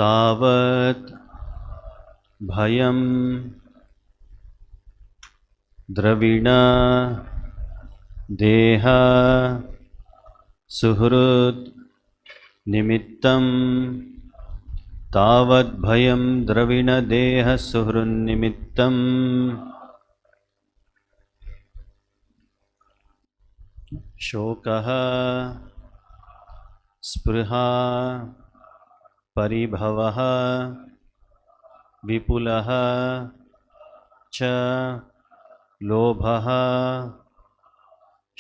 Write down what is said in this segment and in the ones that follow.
तावत् भयं द्रविण देह सुहृद निमित्तं तावत् भयं द्रविण देह सुहृद निमित्तं शोकः स्पृहा परिभवः विपुलः च लोभः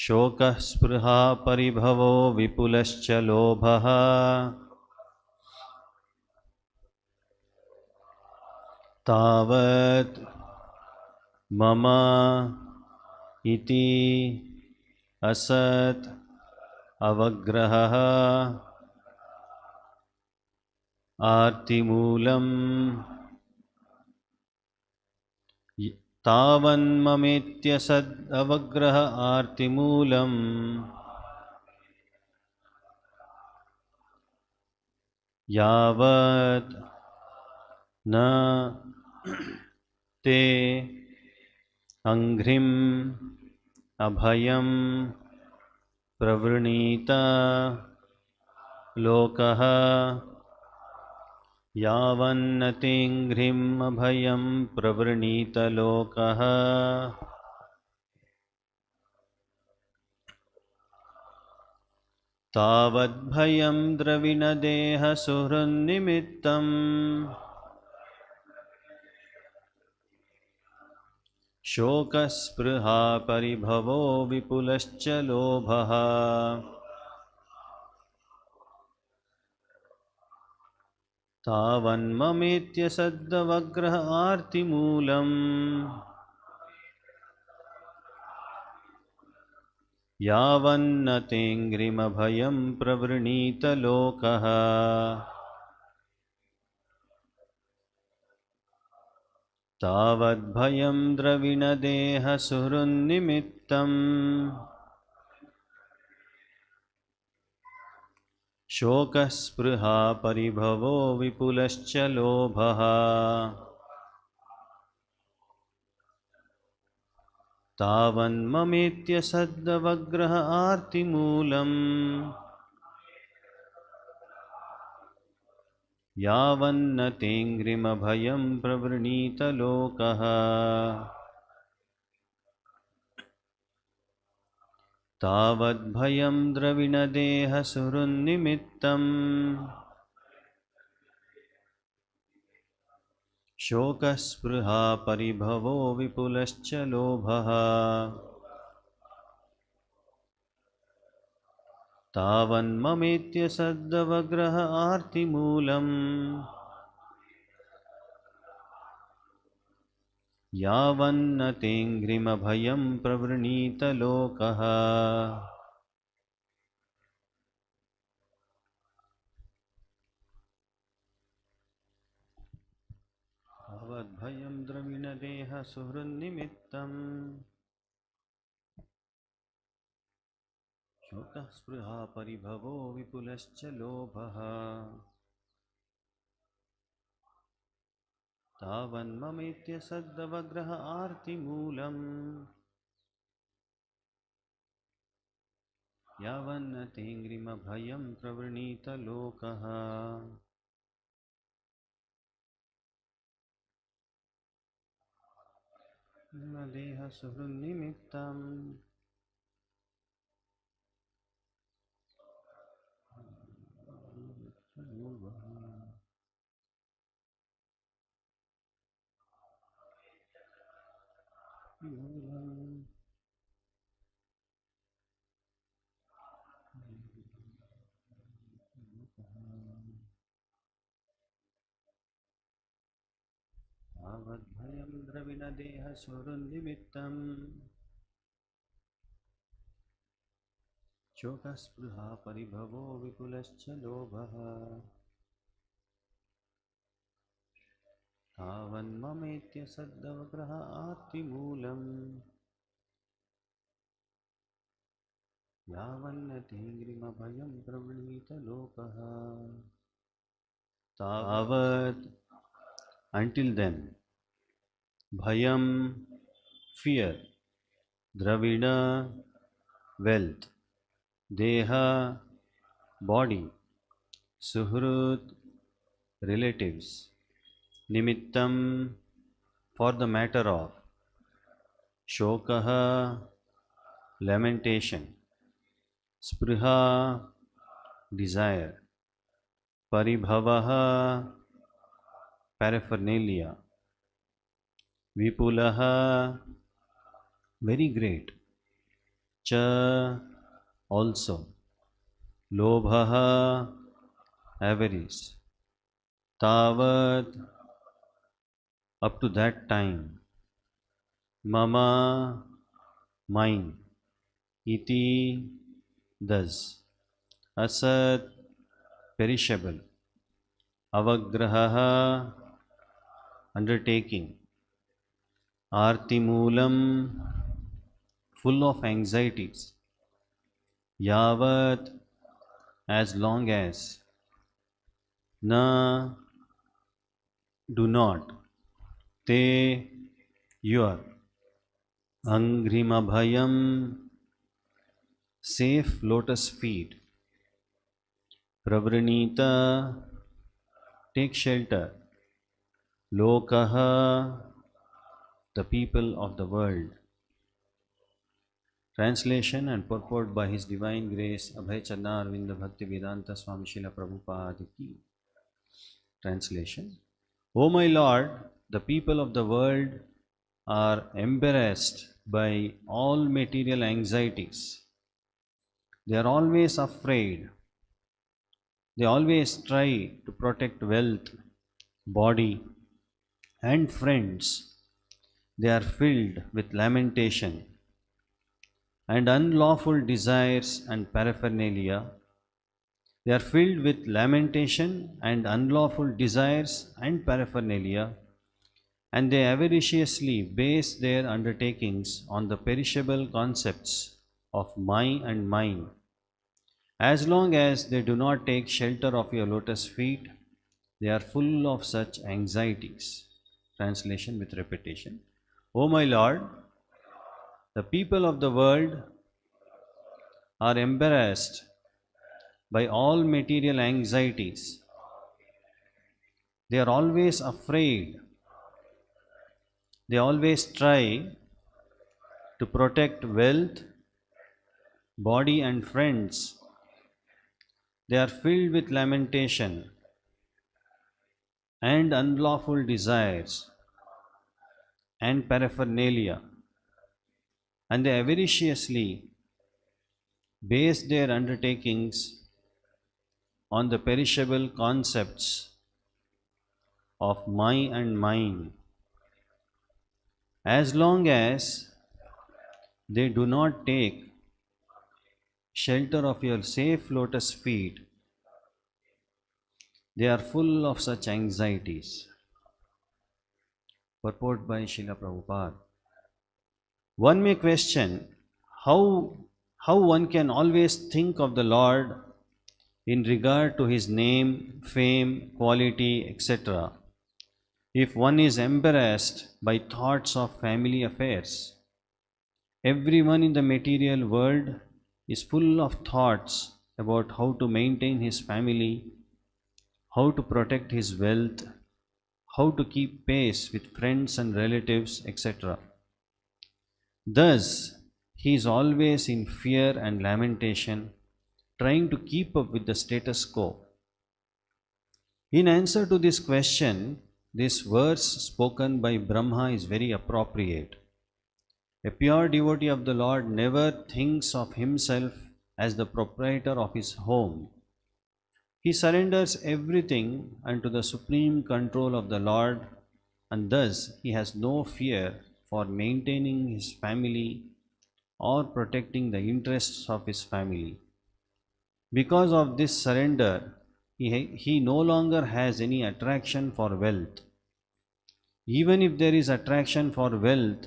शोकः स्पृहा परिभवो विपुलश्च लोभः तावत् मम इति असत् अवग्रहः आर्तिमूलम् तावन्ममेत्यसद् अवग्रह आर्तिमूलम् यावत् न ते अंघ्रिम् अभयं प्रवृणीत लोकः यावन्न तेऽङ्घ्रिम् अभयं प्रवृणीत लोकः तावद्भयं द्रविणदेह सुहृन्निमित्तम् शोकस्पृहा परिभवो विपुलश्च लोभः तावन्ममेत्यसद्दवग्रह आर्तिमूलम् यावन्न तेऽङ्घ्रिमभयं प्रवृणीत लोकः तावद्भयं द्रविणदेह सुहृन्निमित्तम् शोकस्पृहा परिभवो विपुलश्च लोभः तावन्ममेत्यसद्दवग्रह आर्तिमूलम् यावन्न तेऽङ्घ्रिमभयं प्रवृणीत लोकः तावद्भयं द्रविणदेह सुहृन्निमित्तम् शोकस्पृहा परिभवो विपुलश्च लोभः तावन्ममेत्यसद्दवग्रह आर्तिमूलम् यावन्न तेऽङ्घ्रिमभयं प्रवृणीत लोकः तावद्भयं द्रविणदेह सुहृन्निमित्तम् शोकः स्पृहा परिभवो विपुलश्च लोभः तावन्ममेत्यसद्दवग्रह आर्तिमूलम् यावन्न तेऽङ्घ्रिमभयं प्रवृणीत लोकः न देह सुहृन्निमित्तम् तावद्भयं द्रविणदेह सुहृन्निमित्तम् शोकस्पृहा परिभवो विपुलश्च लोभः तावन्ममेत्यसद्दवग्रह आर्तिमूलम् यावन्न तेऽङ्घ्रिमभयं प्रवृणीत लोकः tavat, until then, bhayam, fear, dravida, wealth, deha, body, suhrut, relatives, nimittam, for the matter of, shokaha, lamentation, spriha, desire, paribhavaha, paraphernalia, vipulaha, very great, cha, also, lobhaha, avarice, tavat, up to that time, mama, mine, iti, thus, asat, perishable, avagraha, undertaking, artimulam, full of anxieties, yavat, as long as, na, do not, te, your, angrimabhayam, safe lotus feet, pravranita, take shelter, lokaha, the people of the world. Translation and purport by His Divine Grace Abhay Channa Arvinda Bhakti Vedanta Swami Srila Prabhupada Ki. Translation. O my Lord, the people of the world are embarrassed by all material anxieties. They are always afraid. They always try to protect wealth, body, and friends. They are filled with lamentation and unlawful desires and paraphernalia. They are filled with lamentation and unlawful desires and paraphernalia, and they avariciously base their undertakings on the perishable concepts of my and mine. As long as they do not take shelter of your lotus feet, they are full of such anxieties. Translation with repetition. O my Lord, the people of the world are embarrassed by all material anxieties. They are always afraid. They always try to protect wealth, body, and friends. They are filled with lamentation and unlawful desires and paraphernalia, and they avariciously base their undertakings on the perishable concepts of my and mine. As long as they do not take shelter of your safe lotus feet, they are full of such anxieties. Purport by Srila Prabhupada. One may question how one can always think of the Lord in regard to His name, fame, quality, etc., if one is embarrassed by thoughts of family affairs. Everyone in the material world is full of thoughts about how to maintain his family, how to protect his wealth, how to keep pace with friends and relatives, etc. Thus, he is always in fear and lamentation, trying to keep up with the status quo. In answer to this question, this verse spoken by Brahma is very appropriate. A pure devotee of the Lord never thinks of himself as the proprietor of his home. He surrenders everything unto the supreme control of the Lord, and thus he has no fear for maintaining his family or protecting the interests of his family. Because of this surrender, he no longer has any attraction for wealth. Even if there is attraction for wealth,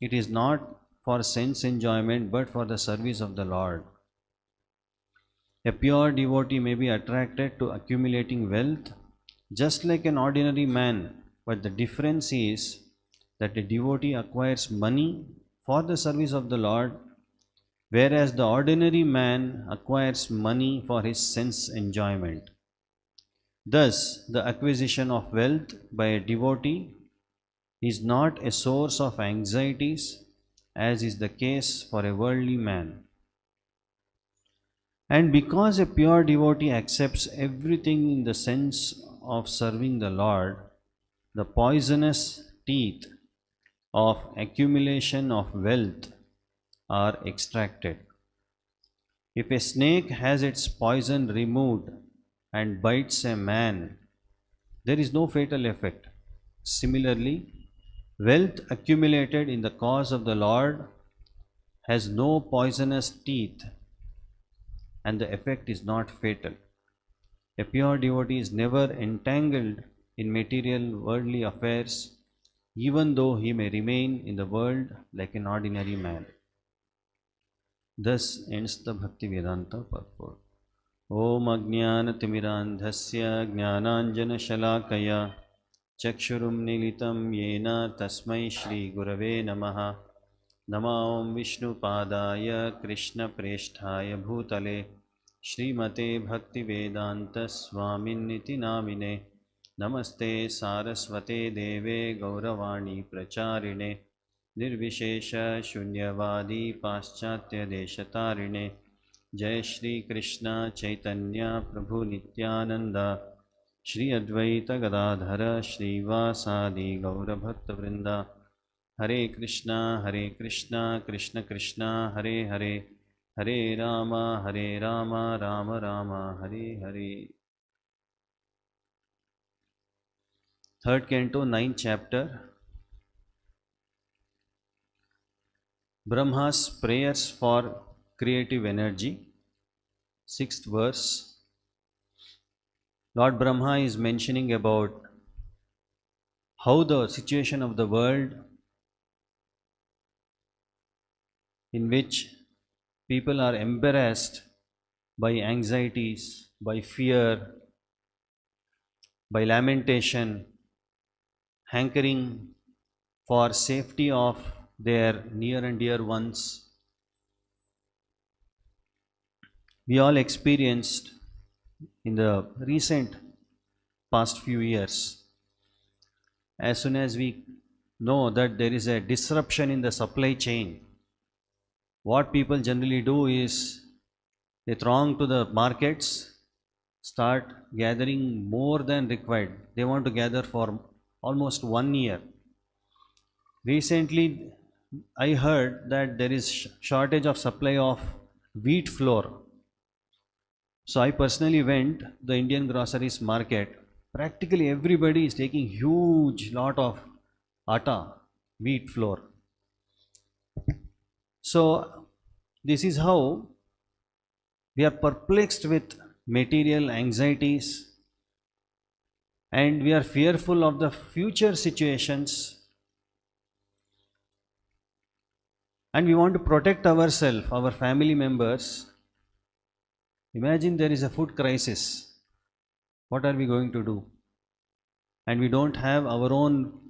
it is not for sense enjoyment but for the service of the Lord. A pure devotee may be attracted to accumulating wealth just like an ordinary man, but the difference is that a devotee acquires money for the service of the Lord, whereas the ordinary man acquires money for his sense enjoyment. Thus, the acquisition of wealth by a devotee is not a source of anxieties, as is the case for a worldly man. And because a pure devotee accepts everything in the sense of serving the Lord, the poisonous teeth of accumulation of wealth are extracted. If a snake has its poison removed and bites a man, there is no fatal effect. Similarly, wealth accumulated in the cause of the Lord has no poisonous teeth, and the effect is not fatal. A pure devotee is never entangled in material worldly affairs, even though he may remain in the world like an ordinary man. Thus ends the Bhakti Vedanta purport. Om Ajnanatimirandhasya Jnananjana Chakshurum Nilitam Yena Tasmai Shri Gurave Namaha. Nama Om Vishnu Padaya Krishna Presthaya Bhutale Srimate Bhakti Vedanta Swaminiti Namine. Namaste Saraswate Deve Gauravani Pracharine Nirvishesha Shunyavadi Paschatya Deshatarine. Jai Shri Krishna Chaitanya Prabhu Nityananda Shri Advaita Gadadhara Shrivasadi Gaura Bhakta Vrinda. Hare Krishna Krishna Krishna Hare Hare Hare Rama Rama Rama Hare Hare. Third canto, 9th chapter. Brahma's prayers for creative energy. 6th verse. Lord Brahma is mentioning about how the situation of the world in which people are embarrassed by anxieties, by fear, by lamentation, hankering for safety of their near and dear ones. We all experienced in the recent past few years, as soon as we know that there is a disruption in the supply chain, what people generally do is they throng to the markets, start gathering more than required. They want to gather for almost 1 year. Recently, I heard that there is shortage of supply of wheat flour. So I personally went to the Indian groceries market. Practically everybody is taking huge lot of atta, wheat flour. So this is how we are perplexed with material anxieties, and we are fearful of the future situations, and we want to protect ourselves, our family members. Imagine there is a food crisis. What are we going to do? And we don't have our own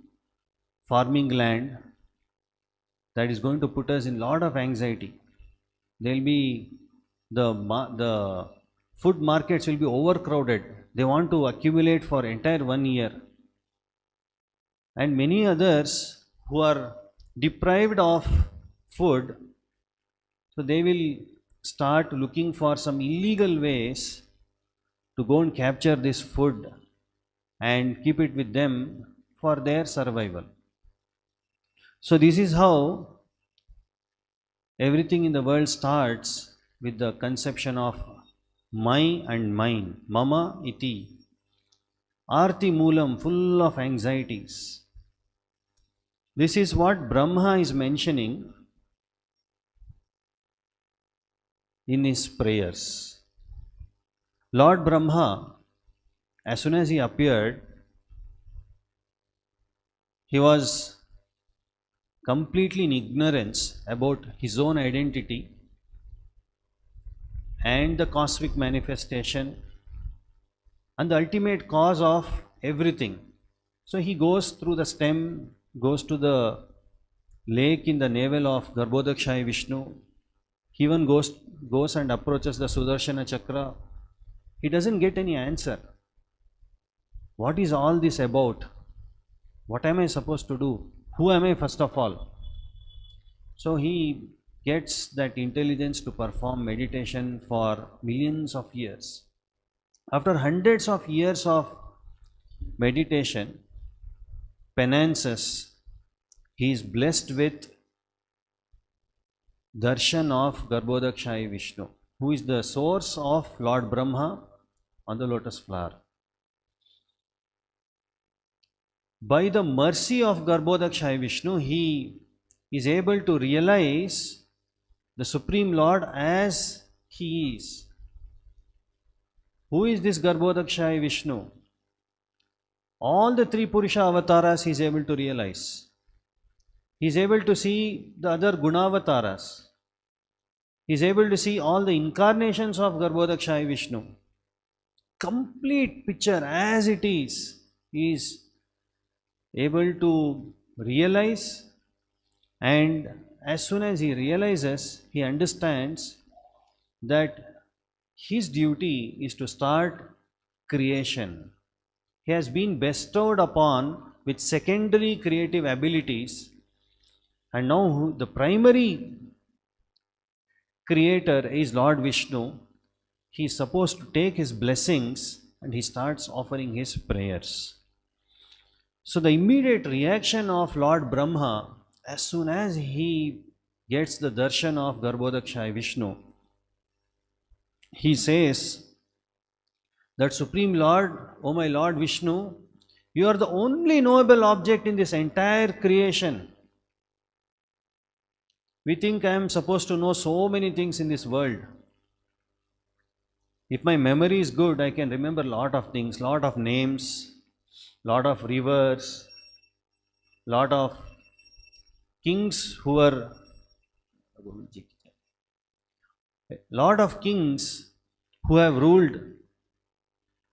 farming land. That is going to put us in a lot of anxiety. There will be the food markets will be overcrowded. They want to accumulate for entire 1 year. And many others who are deprived of food, so they will start looking for some illegal ways to go and capture this food and keep it with them for their survival. So this is how everything in the world starts, with the conception of my and mine, mama iti, arti moolam, full of anxieties. This is what Brahma is mentioning in his prayers. Lord Brahma, as soon as he appeared, he was completely in ignorance about his own identity and the cosmic manifestation and the ultimate cause of everything. So he goes through the stem, goes to the lake in the navel of Garbhodakshaya Vishnu. He even goes and approaches the Sudarshana Chakra. He doesn't get any answer. What is all this about? What am I supposed to do? Who am I first of all? So he gets that intelligence to perform meditation for millions of years. After hundreds of years of meditation, penances, he is blessed with Darshan of Garbhodakshaya Vishnu, who is the source of Lord Brahma on the lotus flower. By the mercy of Garbhodakshaya Vishnu, he is able to realize the Supreme Lord as he is. Who is this Garbhodakshaya Vishnu? All the three Purusha avatars he is able to realize. He is able to see the other Gunavataras. He is able to see all the incarnations of Garbhodakshaya Vishnu. Complete picture as it is. He is able to realize, and as soon as he realizes, he understands that his duty is to start creation. He has been bestowed upon with secondary creative abilities, and now the primary creator is Lord Vishnu. He is supposed to take his blessings and he starts offering his prayers. So the immediate reaction of Lord Brahma, as soon as he gets the darshan of Garbhodakshaya Vishnu, he says that Supreme Lord, O my Lord Vishnu, you are the only knowable object in this entire creation. We think I am supposed to know so many things in this world. If my memory is good, I can remember a lot of things, lot of names, lot of rivers, lot of kings who were, lot of kings who have ruled,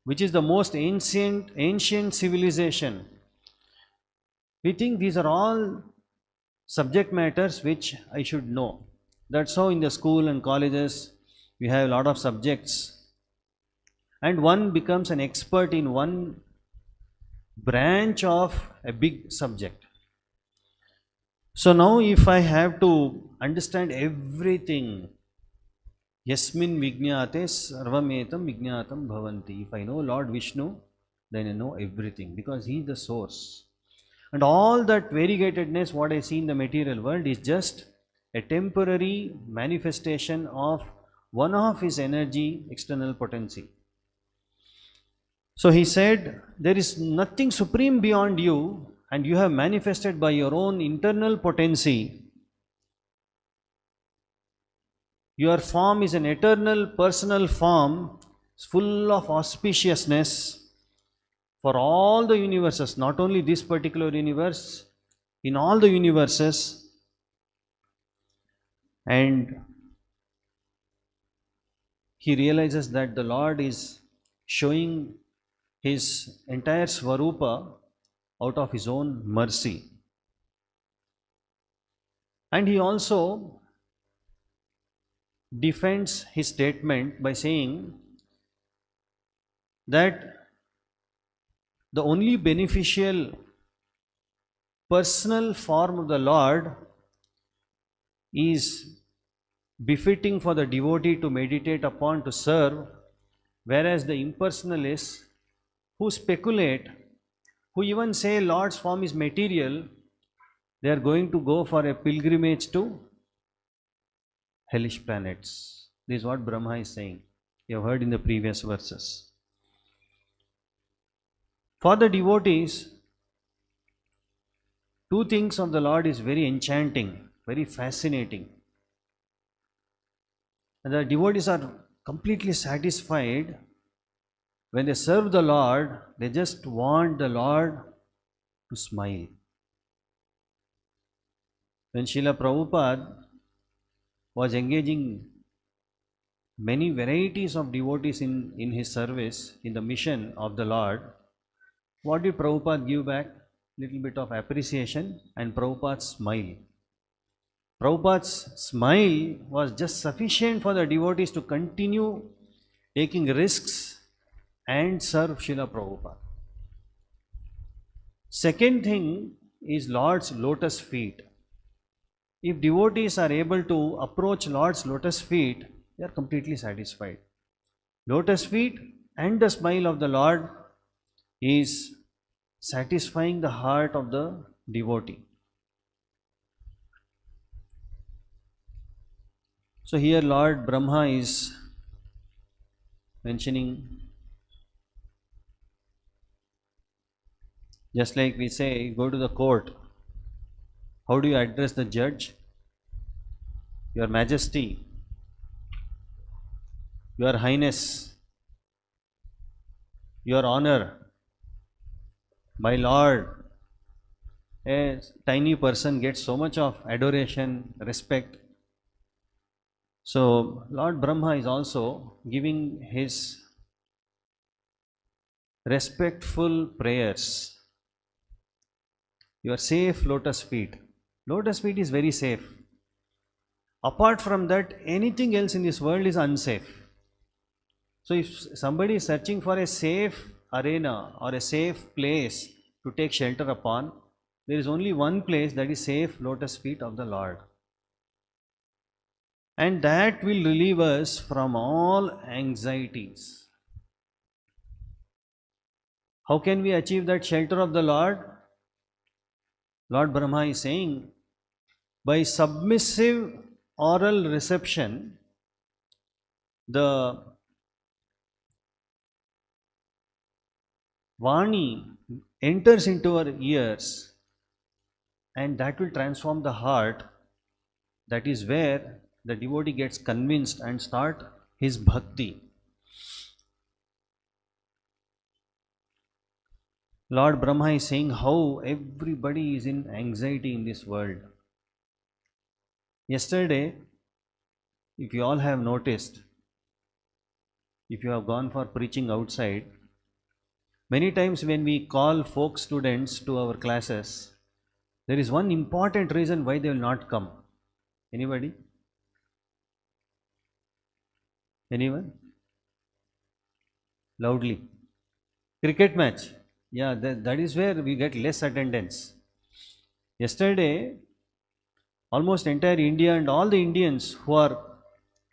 which is the most ancient civilization. We think these are all subject matters which I should know. That's how in the school and colleges we have a lot of subjects, and one becomes an expert in one branch of a big subject. So now if I have to understand everything, yasmin vijñāte sarvametam vijñātam bhavanti. If I know Lord Vishnu, then I know everything, because he is the source. And all that variegatedness what I see in the material world is just a temporary manifestation of one of his energy, external potency. So he said, there is nothing supreme beyond you, and you have manifested by your own internal potency. Your form is an eternal personal form, full of auspiciousness for all the universes, not only this particular universe, in all the universes. And he realizes that the Lord is showing his entire Svarupa out of his own mercy. And he also defends his statement by saying that the only beneficial personal form of the Lord is befitting for the devotee to meditate upon, to serve, whereas the impersonalists who speculate, who even say Lord's form is material, they are going to go for a pilgrimage to hellish planets. This is what Brahma is saying. You have heard in the previous verses. For the devotees, two things of the Lord is very enchanting, very fascinating. And the devotees are completely satisfied when they serve the Lord. They just want the Lord to smile. When Srila Prabhupada was engaging many varieties of devotees in his service, in the mission of the Lord, What did Prabhupada give back? Little bit of appreciation and Prabhupada's smile. Prabhupada's smile was just sufficient for the devotees to continue taking risks and serve Srila Prabhupada. Second thing is Lord's lotus feet. If devotees are able to approach Lord's lotus feet, they are completely satisfied. Lotus feet and the smile of the Lord is satisfying the heart of the devotee. So here Lord Brahma is mentioning, just like we say, go to the court. How do you address the judge? Your Majesty, Your Highness, Your Honor, my Lord. A tiny person gets so much of adoration, respect. So Lord Brahma is also giving his respectful prayers. Your safe lotus feet. Lotus feet is very safe. Apart from that, anything else in this world is unsafe. So if somebody is searching for a safe arena or a safe place to take shelter upon, there is only one place, that is safe lotus feet of the Lord. And that will relieve us from all anxieties. How can we achieve that shelter of the Lord? Lord Brahma is saying, by submissive oral reception, the Vani enters into our ears and that will transform the heart. That is where the devotee gets convinced and start his bhakti. Lord Brahma is saying how everybody is in anxiety in this world. Yesterday, if you all have noticed, if you have gone for preaching outside, many times when we call folk students to our classes, there is one important reason why they will not come. Anybody? Anyone? Loudly. Cricket match. Yeah, that is where we get less attendance. Yesterday, almost entire India and all the Indians who are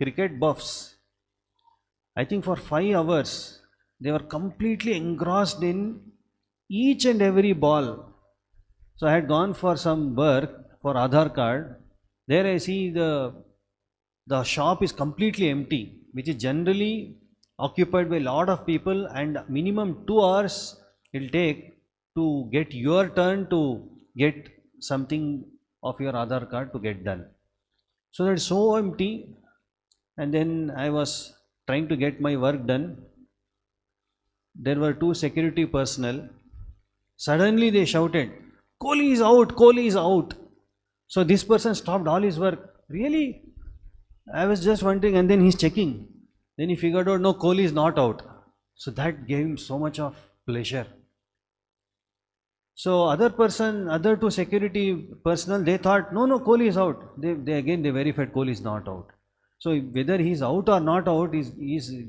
cricket buffs, I think for 5 hours, they were completely engrossed in each and every ball. So I had gone for some work for Aadhaar card. There I see the shop is completely empty, which is generally occupied by a lot of people, and minimum 2 hours it will take to get your turn to get something of your Aadhaar card to get done. So that's so empty, and then I was trying to get my work done. There were 2 security personnel. Suddenly they shouted, "Kohli is out, Kohli is out." So this person stopped all his work. Really? I was just wondering, and then he's checking. Then he figured out, no, Kohli is not out. So that gave him so much of pleasure. So other 2 security personnel, they thought, no, Kohli is out. They verified Kohli is not out. So whether he is out or not out is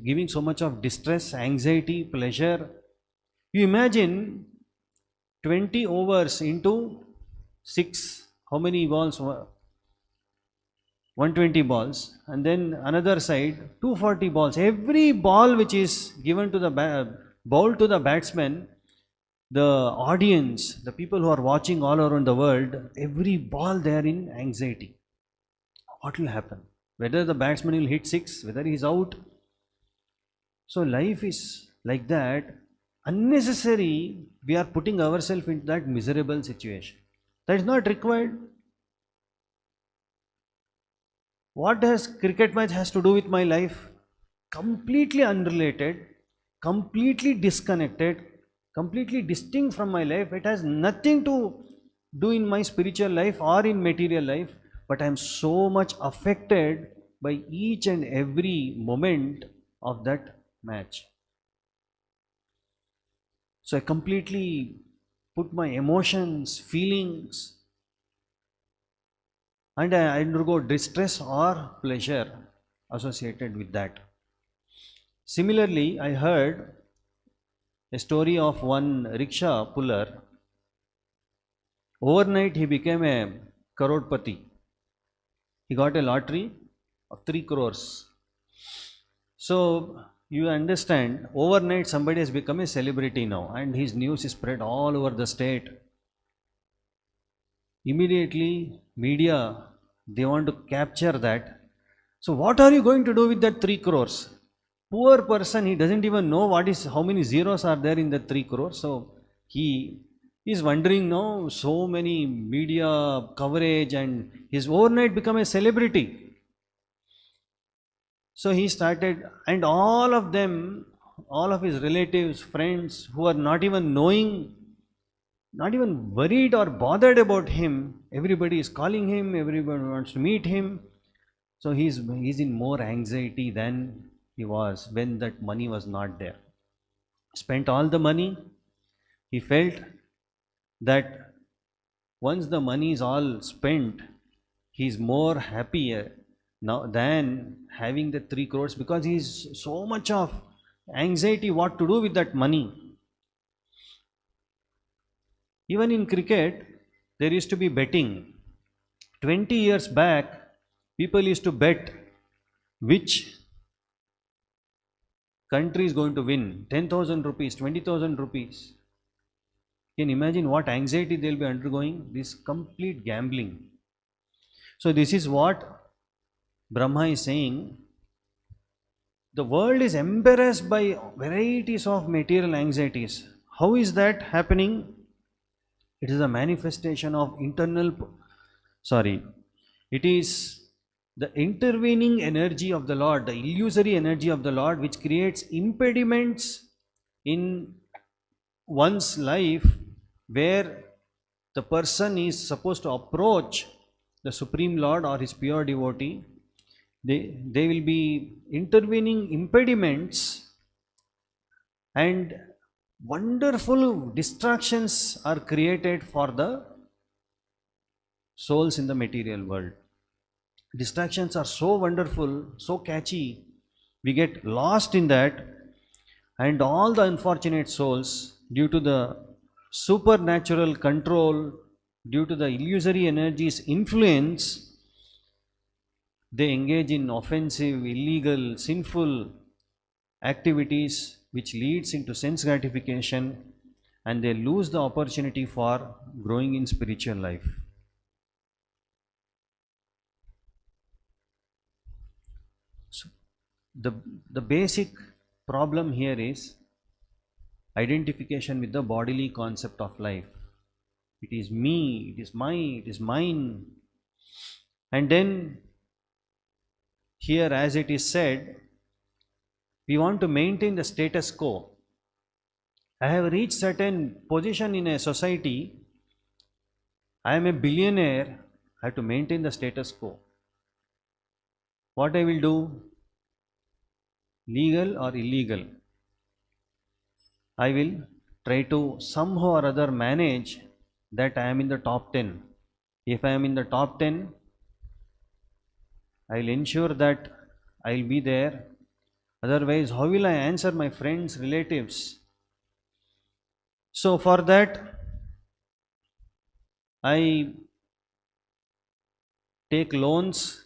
giving so much of distress, anxiety, pleasure. You imagine 20 overs into 6. How many balls? 120 balls, and then another side 240 balls. Every ball which is given to the ball to the batsman, the audience, the people who are watching all around the world, every ball they are in anxiety. What will happen? Whether the batsman will hit 6, whether he is out. So life is like that. Unnecessary, we are putting ourselves into that miserable situation. That is not required. What does cricket match has to do with my life? Completely unrelated, completely disconnected, completely distinct from my life. It has nothing to do in my spiritual life or in material life, but I am so much affected by each and every moment of that match. So I completely put my emotions, feelings, and I undergo distress or pleasure associated with that. Similarly, I heard a story of one rickshaw puller. Overnight, he became a crorepati. He got a lottery of 3 crores. So, you understand, overnight somebody has become a celebrity now, and his news is spread all over the state. Immediately, media, they want to capture that. So, what are you going to do with that 3 crores? Poor person, he doesn't even know how many zeros are there in the 3 crores. So, he is wondering now, so many media coverage, and his overnight become a celebrity. So he started, and all of them, all of his relatives, friends who are not even knowing, not even worried or bothered about him, everybody is calling him, everybody wants to meet him. So he's in more anxiety than he was when that money was not there. Spent all the money. He felt that once the money is all spent, he's more happier now than having the 3 crores, because he's so much of anxiety what to do with that money. Even in cricket, there used to be betting. 20 years back, people used to bet which country is going to win. 10,000 rupees, 20,000 rupees. Can you imagine what anxiety they'll be undergoing? This complete gambling. So this is what Brahma is saying. The world is embarrassed by varieties of material anxieties. How is that happening? It is a manifestation of it is the intervening energy of the Lord, the illusory energy of the Lord, which creates impediments in one's life where the person is supposed to approach the Supreme Lord or his pure devotee. They will be intervening impediments, and wonderful distractions are created for the souls in the material world. Distractions are so wonderful, so catchy, we get lost in that, and all the unfortunate souls, due to the supernatural control, due to the illusory energies influence, they engage in offensive, illegal, sinful activities which leads into sense gratification, and they lose the opportunity for growing in spiritual life. So the basic problem here is identification with the bodily concept of life. It is me, it is mine, it is mine. And then here, as it is said, we want to maintain the status quo. I have reached certain position in a society. I am a billionaire. I have to maintain the status quo. What I will do? Legal or illegal? I will try to somehow or other manage that I am in the top 10. If I am in the top 10, I will ensure that I will be there. Otherwise, how will I answer my friends, relatives? So for that, I take loans.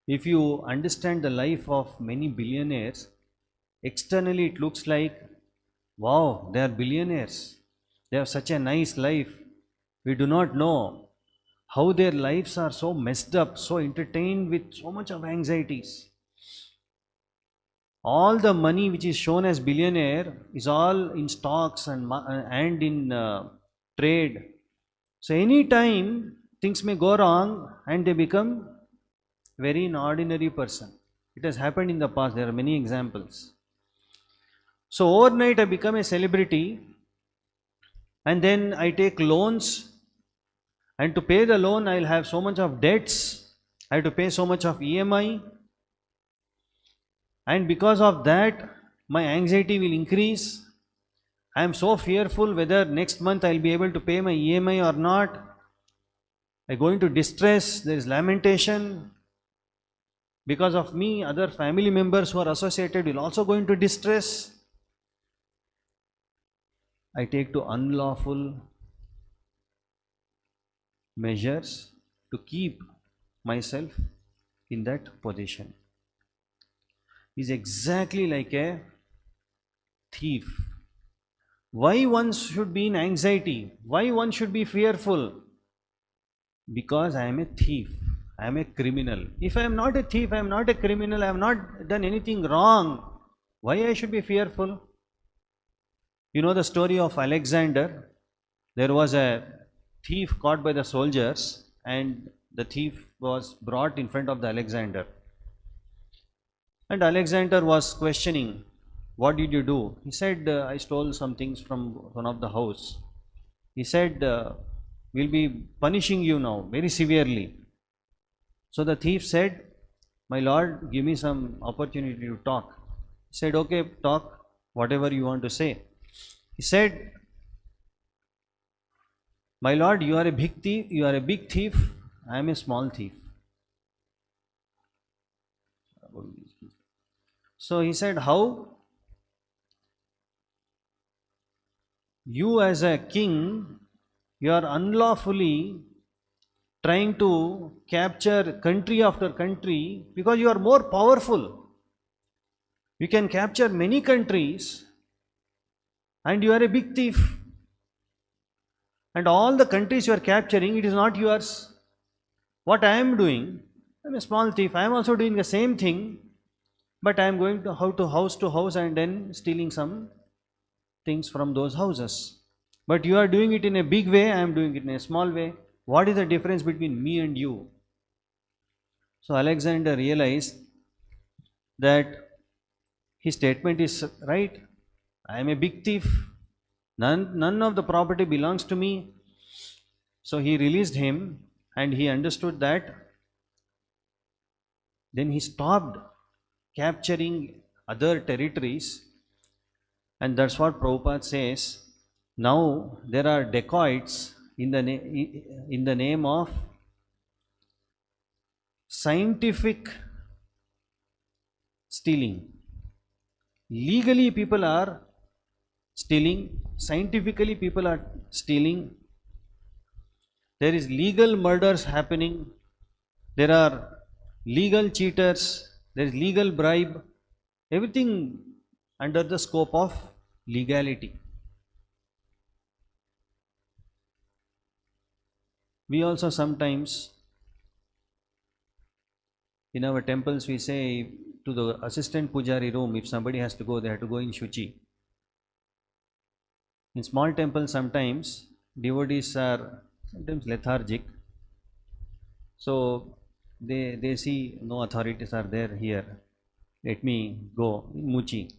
If you understand the life of many billionaires, externally it looks like, wow, they are billionaires. They have such a nice life. We do not know how their lives are so messed up, so entertained with so much of anxieties. All the money which is shown as billionaire is all in stocks and in trade. So any time things may go wrong and they become very an ordinary person. It has happened in the past. There are many examples. So overnight I become a celebrity, and then I take loans, and to pay the loan I will have so much of debts. I have to pay so much of EMI, and because of that my anxiety will increase. I am so fearful whether next month I will be able to pay my EMI or not. I go into distress, there is lamentation. Because of me, other family members who are associated will also go into distress. I take to unlawful measures to keep myself in that position. Is exactly like a thief. Why one should be in anxiety? Why one should be fearful? Because I am a thief. I am a criminal. If I am not a thief, I am not a criminal, I have not done anything wrong, why I should be fearful? You know the story of Alexander. There was a thief caught by the soldiers, and the thief was brought in front of the Alexander. And Alexander was questioning, what did you do? He said, I stole some things from one of the house. He said, we'll be punishing you now very severely. So the thief said, my lord, give me some opportunity to talk. He said, okay, talk whatever you want to say. He said, my lord, you are a big thief, I am a small thief. So he said, how? You as a king, you are unlawfully trying to capture country after country because you are more powerful. You can capture many countries and you are a big thief. And all the countries you are capturing, it is not yours. What I am doing, I am a small thief. I am also doing the same thing, but I am going to house and then stealing some things from those houses. But you are doing it in a big way, I am doing it in a small way. What is the difference between me and you? So Alexander realized that his statement is right. I am a big thief. None of the property belongs to me. So he released him and he understood that. Then he stopped capturing other territories, and that's what Prabhupada says. Now there are dacoits in the name of scientific stealing. Legally people are stealing, scientifically people are stealing. There is legal murders happening, there are legal cheaters, there is legal bribe, everything under the scope of legality. We also sometimes in our temples we say to the assistant pujari room, if somebody has to go, they have to go in Shuchi. In small temples sometimes devotees are sometimes lethargic, so they see no authorities are there here, let me go in Muchi.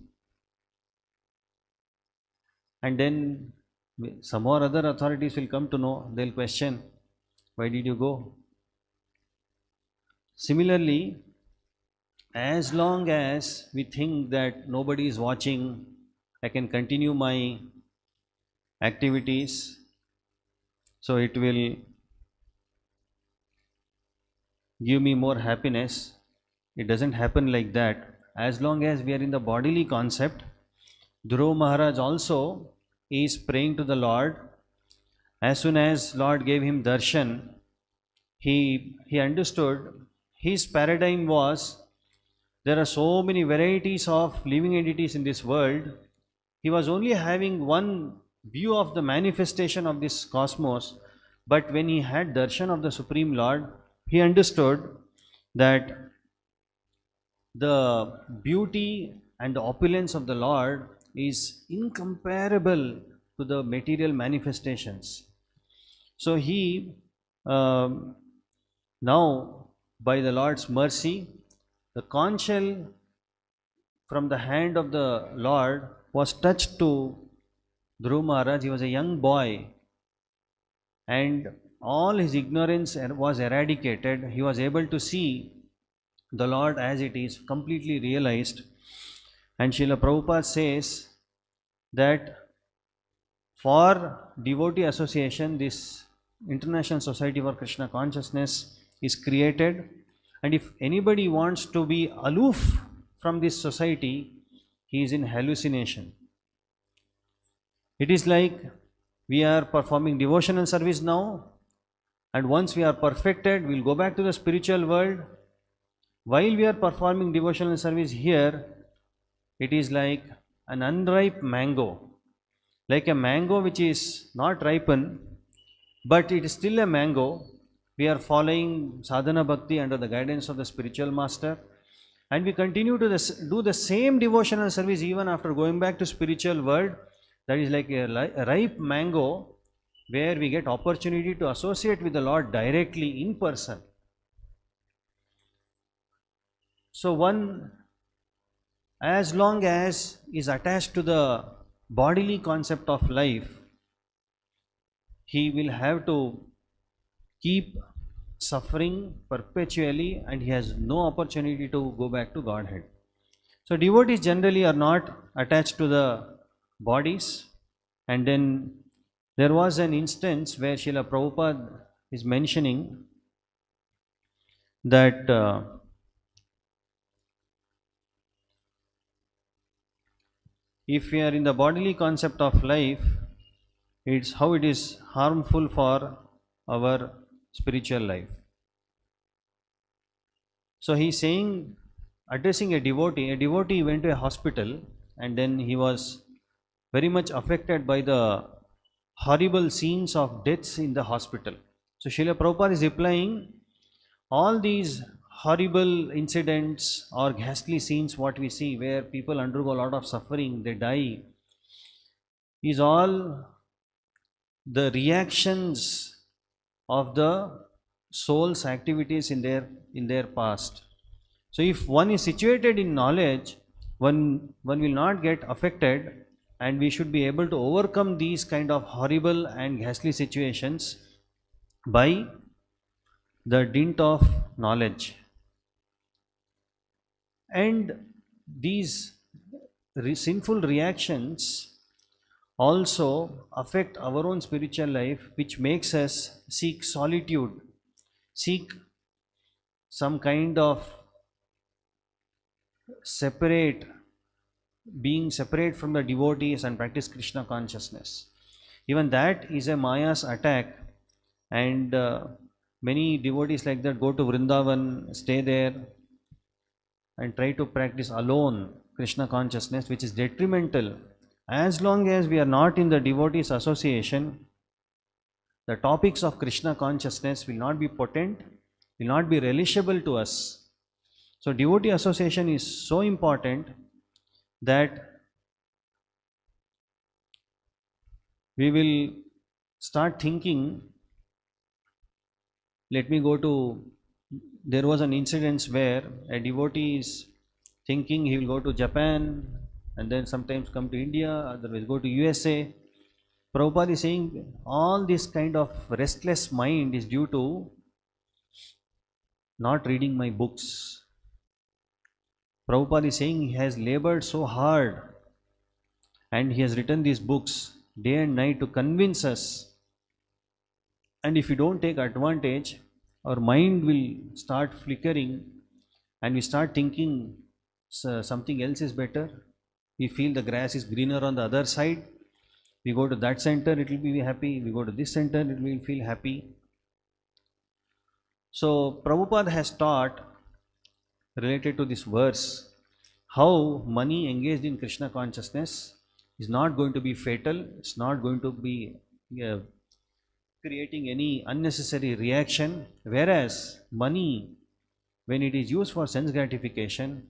And then some or other authorities will come to know, they'll question, why did you go? Similarly, as long as we think that nobody is watching, I can continue my activities, so it will give me more happiness. It doesn't happen like that. As long as we are in the bodily concept, Dhruva Maharaj also is praying to the Lord. As soon as Lord gave him darshan, he understood his paradigm was there are so many varieties of living entities in this world. He was only having one view of the manifestation of this cosmos, but when he had darshan of the Supreme Lord, he understood that the beauty and the opulence of the Lord is incomparable to the material manifestations. So he now, by the Lord's mercy, the conch shell from the hand of the Lord was touched to Dhruva Maharaj. He was a young boy, and all his ignorance was eradicated. He was able to see the Lord as it is, completely realized. And Srila Prabhupada says that For devotee association, this International Society for Krishna Consciousness is created, and if anybody wants to be aloof from this society, he is in hallucination. It is like we are performing devotional service now, and once we are perfected, we will go back to the spiritual world. While we are performing devotional service here, it is like an unripe mango, like a mango which is not ripened, but it is still a mango. We are following sadhana bhakti under the guidance of the spiritual master, and we continue to do the same devotional service even after going back to spiritual world. That is like a ripe mango where we get opportunity to associate with the Lord directly in person. So one, as long as is attached to the bodily concept of life, he will have to keep suffering perpetually, and he has no opportunity to go back to Godhead. So devotees generally are not attached to the bodies. And then there was an instance where Srila Prabhupada is mentioning that if we are in the bodily concept of life, it's how it is harmful for our spiritual life. So he is saying, addressing a devotee went to a hospital, and then he was very much affected by the horrible scenes of deaths in the hospital. So Srila Prabhupada is replying, all these horrible incidents or ghastly scenes what we see where people undergo a lot of suffering, they die, is all the reactions of the soul's activities in their past. So if one is situated in knowledge, one will not get affected, and we should be able to overcome these kind of horrible and ghastly situations by the dint of knowledge. And these sinful reactions also affect our own spiritual life, which makes us seek solitude, seek some kind of being separate from the devotees and practice Krishna consciousness. Even that is a Maya's attack, and many devotees like that go to Vrindavan, stay there and try to practice alone Krishna consciousness, which is detrimental. As long as we are not in the devotees association, the topics of Krishna consciousness will not be potent, will not be relishable to us. So devotee association is so important that we will start thinking, there was an incident where a devotee is thinking he will go to Japan and then sometimes come to India, otherwise go to USA. Prabhupada is saying all this kind of restless mind is due to not reading my books. Prabhupada is saying he has labored so hard and he has written these books day and night to convince us, and if we don't take advantage, our mind will start flickering and we start thinking something else is better. We feel the grass is greener on the other side. We go to that center, it will be happy. We go to this center, it will feel happy. So Prabhupada has taught, related to this verse, how money engaged in Krishna consciousness is not going to be fatal. It's not going to be creating any unnecessary reaction, whereas money, when it is used for sense gratification,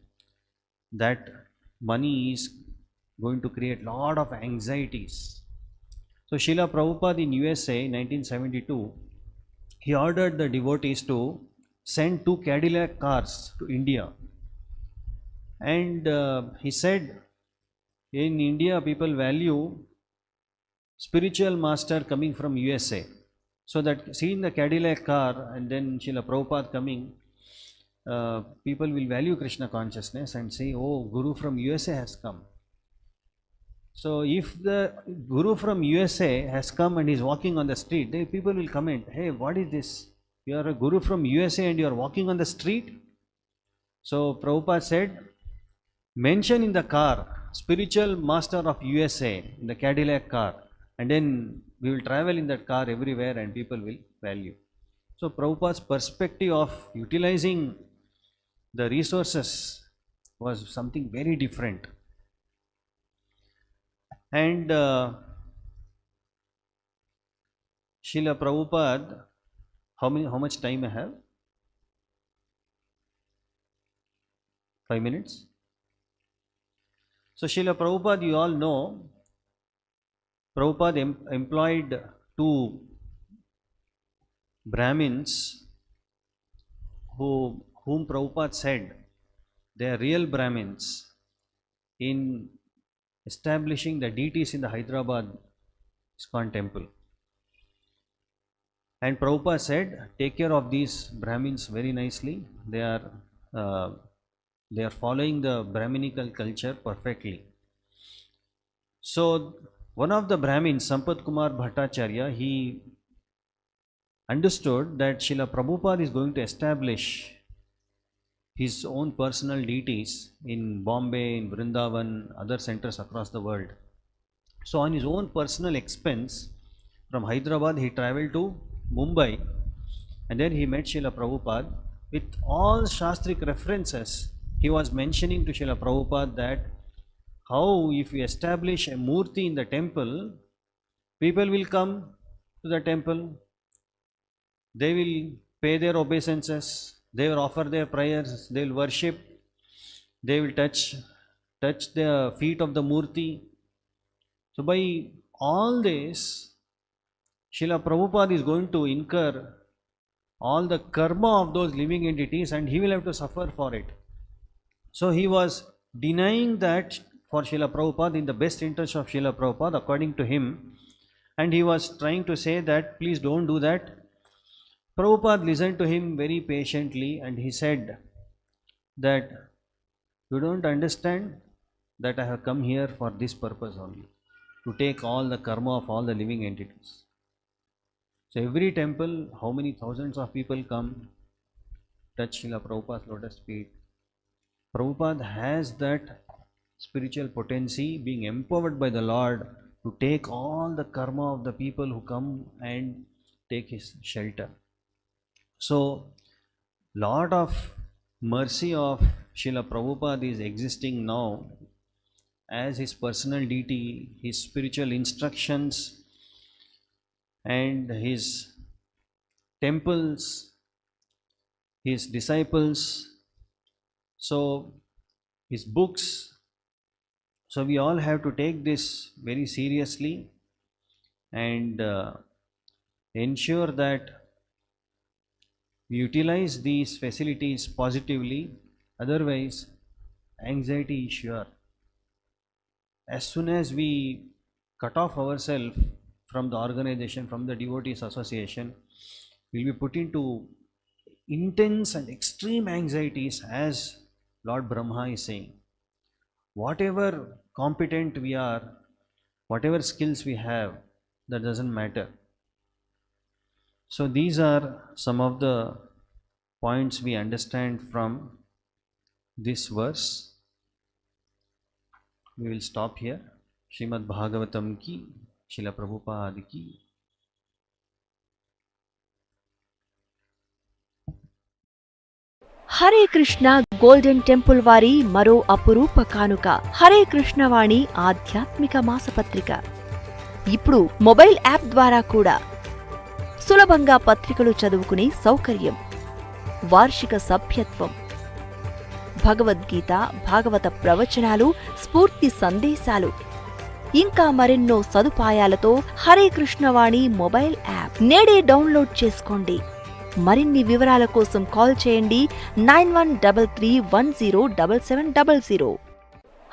that money is going to create lot of anxieties. So Srila Prabhupada in USA in 1972, he ordered the devotees to send 2 Cadillac cars to India, and he said, in India people value spiritual master coming from USA, so that seeing the Cadillac car and then Srila Prabhupada coming, people will value Krishna consciousness and say, oh, Guru from USA has come. So if the Guru from USA has come and is walking on the street, then people will comment, hey, what is this? You are a Guru from USA and you are walking on the street? So Prabhupada said, mention in the car, spiritual master of USA, in the Cadillac car, and then we will travel in that car everywhere and people will value. So Prabhupada's perspective of utilizing the resources was something very different. And Srila Prabhupada, how much time I have? 5 minutes. So Srila Prabhupada, you all know, Prabhupada employed 2 Brahmins whom Prabhupada said they are real Brahmins in establishing the deities in the Hyderabad ISKCON temple. And Prabhupada said, take care of these Brahmins very nicely. They are following the Brahminical culture perfectly. So one of the Brahmins, Sampat Kumar Bhattacharya, he understood that Srila Prabhupada is going to establish his own personal deities in Bombay, in Vrindavan, other centers across the world. So on his own personal expense, from Hyderabad he travelled to Mumbai, and then he met Srila Prabhupada. With all Shastric references, he was mentioning to Srila Prabhupada that how if we establish a murti in the temple, people will come to the temple, they will pay their obeisances, they will offer their prayers, they will worship, they will touch the feet of the murti. So by all this, Srila Prabhupada is going to incur all the karma of those living entities and he will have to suffer for it. So he was denying that for Srila Prabhupada in the best interest of Srila Prabhupada according to him, and he was trying to say that please don't do that. Prabhupada listened to him very patiently and he said that you don't understand that I have come here for this purpose only, to take all the karma of all the living entities. So every temple, how many thousands of people come, touch Srila Prabhupada's lotus feet. Prabhupada has that spiritual potency, being empowered by the Lord to take all the karma of the people who come and take his shelter. So lot of mercy of Srila Prabhupada is existing now as his personal deity, his spiritual instructions and his temples, his disciples, so his books. So we all have to take this very seriously and ensure that we utilize these facilities positively, otherwise anxiety is sure. As soon as we cut off ourselves from the organization, from the devotees association, we will be put into intense and extreme anxieties, as Lord Brahma is saying. Whatever competent we are, whatever skills we have, that doesn't matter. So these are some of the points we understand from this verse. We will stop here. Srimad Bhagavatam ki, Srila Prabhupada ki. Hare Krishna golden temple వారి మరో అపురూప కానుక హరే కృష్ణ వాణి ఆధ్యాత్మిక మాసపత్రిక. ఇప్పుడు mobile app ద్వారా కూడా సులభంగా పత్రికలు చదువుకునే సౌకర్యం, వార్షిక సభ్యత్వం, భగవద్గీత, భాగవత ప్రవచనాలు, స్ఫూర్తి సందేశాలు, ఇంకా మరెన్నో సదుపాయాలతో హరే కృష్ణ వాణి మొబైల్ యాప్ నేడే డౌన్లోడ్ చేసుకోండి. మరిన్ని వివరాల కోసం కాల్ చేయండి 9133107700.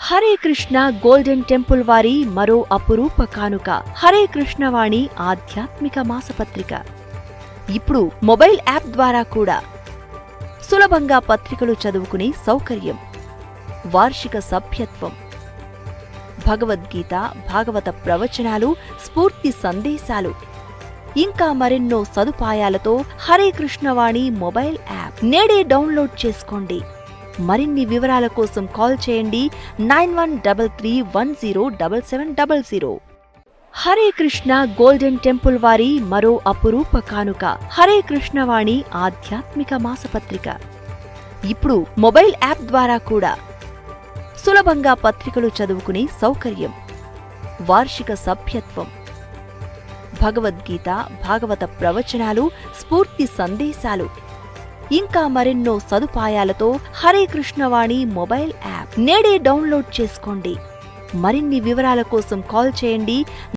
హరే కృష్ణ గోల్డెన్ టెంపుల్ వారి మరో అపురూప కానుక హరే కృష్ణ వాణి ఆధ్యాత్మిక మాసపత్రిక. ఇప్పుడు మొబైల్ యాప్ ద్వారా కూడా సులభంగా పత్రికలు చదువుకునే సౌకర్యం, వార్షిక సభ్యత్వం, భగవద్గీత, భాగవత ప్రవచనాలు, స్ఫూర్తి సందేశాలు, ఇంకా మరెన్నో సదుపాయాలతో హరే కృష్ణవాణి మొబైల్ యాప్ నేడే డౌన్లోడ్ చేసుకోండి. మరిన్ని వివరాల కోసం కాల్ చేయండి 9133107700. హరే కృష్ణ గోల్డెన్ టెంపుల్ వారి మరో అపురూప కానుక హరే కృష్ణవాణి ఆధ్యాత్మిక మాసపత్రిక. ఇప్పుడు మొబైల్ యాప్ ద్వారా కూడా సులభంగా పత్రికలు చదువుకునే సౌకర్యం, వార్షిక సభ్యత్వం, భగవద్గీత, భాగవత ప్రవచనాలు, స్ఫూర్తి సందేశాలు, ఇంకా మరెన్నో సదుపాయాలతో హరే కృష్ణవాణి మొబైల్ యాప్ నేడే డౌన్లోడ్ చేసుకోండి. మరిన్ని వివరాల కోసం కాల్ చేయండి